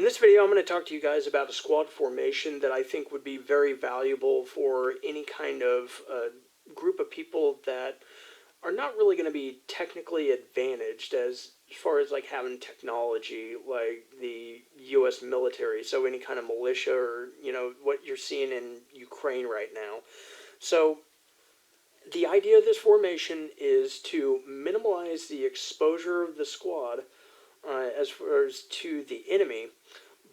In this video, I'm going to talk to you guys about a squad formation that I think would be very valuable for any kind of group of people that are not really going to be technically advantaged as far as like having technology like the U.S. military, so any kind of militia or, what you're seeing in Ukraine right now. So the idea of this formation is to minimize the exposure of the squad as far as to the enemy,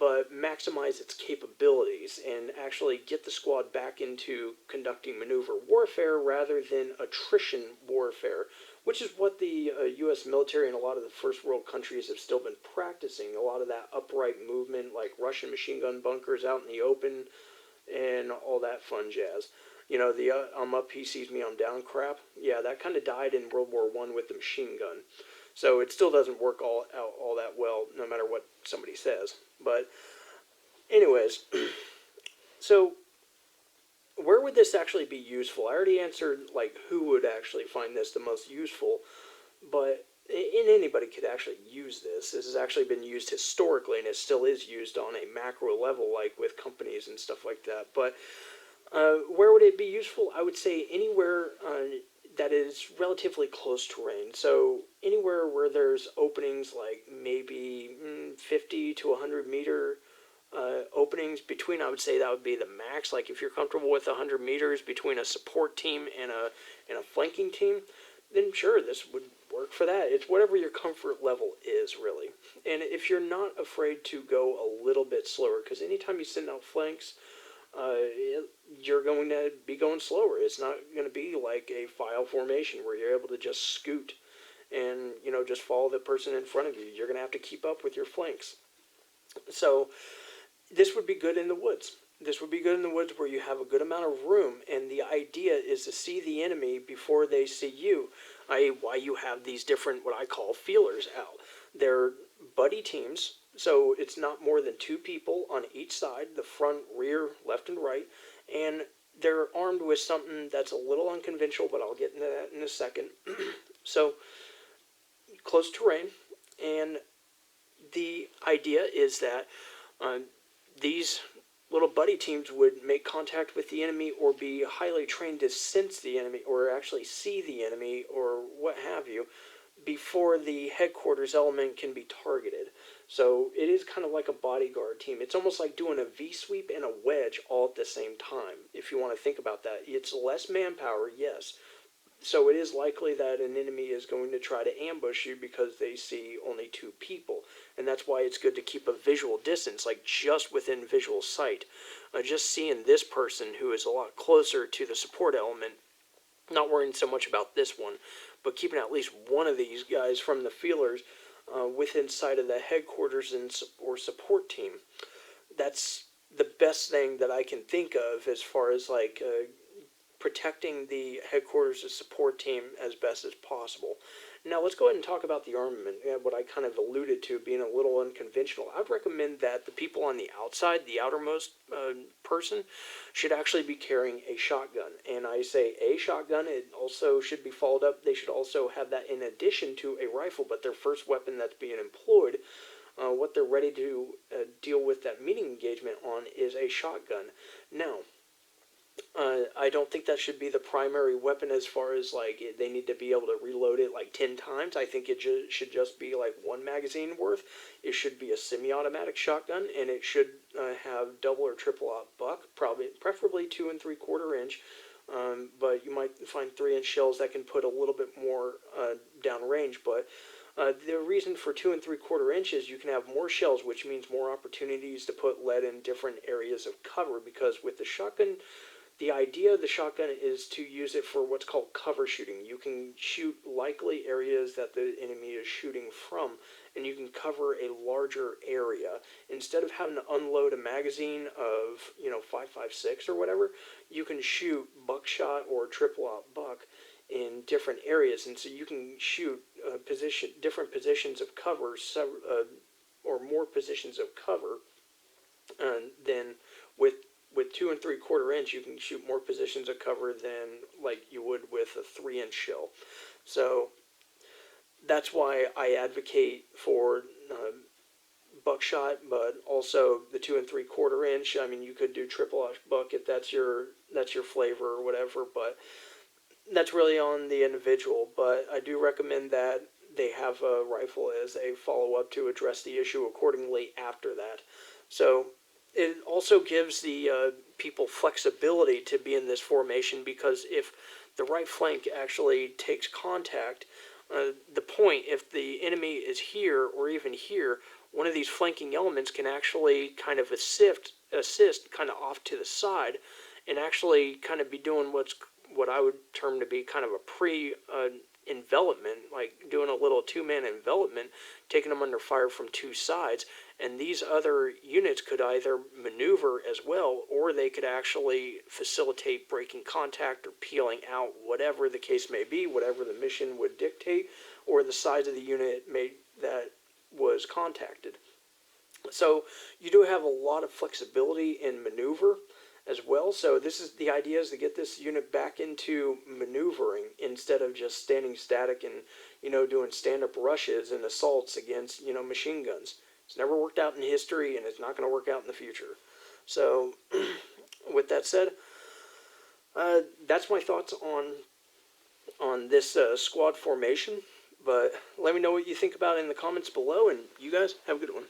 but maximize its capabilities and actually get the squad back into conducting maneuver warfare rather than attrition warfare, which is what the U.S. military and a lot of the first world countries have still been practicing. A lot of that upright movement, like Russian machine gun bunkers out in the open and all that fun jazz. The I'm up, he sees me, I'm down crap. Yeah, that kind of died in World War I with the machine gun. So it still doesn't work all that well, no matter what somebody says. But anyways, so where would this actually be useful? I already answered like who would actually find this the most useful, but anybody could actually use this. This has actually been used historically, and it still is used on a macro level, like with companies and stuff like that. But where would it be useful? I would say anywhere that is relatively close terrain. So anywhere where there's openings like maybe 50 to 100 meter openings between, I would say that would be the max. Like if you're comfortable with 100 meters between a support team and a flanking team, then sure, this would work for that. It's whatever your comfort level is, really. And if you're not afraid to go a little bit slower, because anytime you send out flanks, you're going to be going slower. It's not going to be like a file formation where you're able to just scoot and, just follow the person in front of you. You're going to have to keep up with your flanks. So this would be good in the woods. This would be good in the woods where you have a good amount of room, and the idea is to see the enemy before they see you, i.e. why you have these different, what I call, feelers out. They're buddy teams, so it's not more than 2 people on each side, the front, rear, left, and right, and they're armed with something that's a little unconventional, but I'll get into that in a second. So, close terrain, and the idea is that these little buddy teams would make contact with the enemy or be highly trained to sense the enemy or actually see the enemy or what have you before the headquarters element can be targeted. So it is kind of like a bodyguard team. It's almost like doing a V-sweep and a wedge all at the same time, if you want to think about that. It's less manpower, yes. So it is likely that an enemy is going to try to ambush you because they see only 2 people. And that's why it's good to keep a visual distance, like just within visual sight. Just seeing this person who is a lot closer to the support element, not worrying so much about this one, but keeping at least one of these guys from the feelers within sight of the headquarters or support team. That's the best thing that I can think of as far as like protecting the headquarters and support team as best as possible. Now let's go ahead and talk about the armament, what I kind of alluded to being a little unconventional. I'd recommend that the people on the outside, the outermost person, should actually be carrying a shotgun. And I say a shotgun, it also should be followed up. They should also have that in addition to a rifle, but their first weapon that's being employed, what they're ready to deal with that meeting engagement on, is a shotgun. Now, I don't think that should be the primary weapon as far as like they need to be able to reload it like 10 times. I think it should just be like 1 magazine worth. It should be a semi-automatic shotgun, and it should have double or triple aught buck, preferably 2 3/4 inch. But you might find 3-inch shells that can put a little bit more downrange. But the reason for 2 3/4 inches, you can have more shells, which means more opportunities to put lead in different areas of cover. Because with the shotgun, the idea of the shotgun is to use it for what's called cover shooting. You can shoot likely areas that the enemy is shooting from, and you can cover a larger area. Instead of having to unload a magazine of, 5.56 or whatever, you can shoot buckshot or triple aught buck in different areas, and so you can shoot different positions of cover, or more positions of cover than with 2 3/4 inch, you can shoot more positions of cover than like you would with a 3-inch shell. So that's why I advocate for buckshot, but also the 2 3/4 inch. I mean, you could do triple buck if that's your flavor or whatever, but that's really on the individual. But I do recommend that they have a rifle as a follow up to address the issue accordingly after that. So it also gives the people flexibility to be in this formation, because if the right flank actually takes contact, the point, if the enemy is here or even here, one of these flanking elements can actually kind of assist kind of off to the side, and actually kind of be doing what I would term to be kind of a envelopment, like doing a little two-man envelopment, taking them under fire from two sides, and these other units could either maneuver as well, or they could actually facilitate breaking contact or peeling out, whatever the case may be, whatever the mission would dictate, or the size of the unit that was contacted. So you do have a lot of flexibility in maneuver as well. So this is the idea, is to get this unit back into maneuvering instead of just standing static and, doing stand-up rushes and assaults against, machine guns. It's never worked out in history, and it's not going to work out in the future. So with that said, that's my thoughts on this squad formation. But let me know what you think about it in the comments below, and you guys have a good one.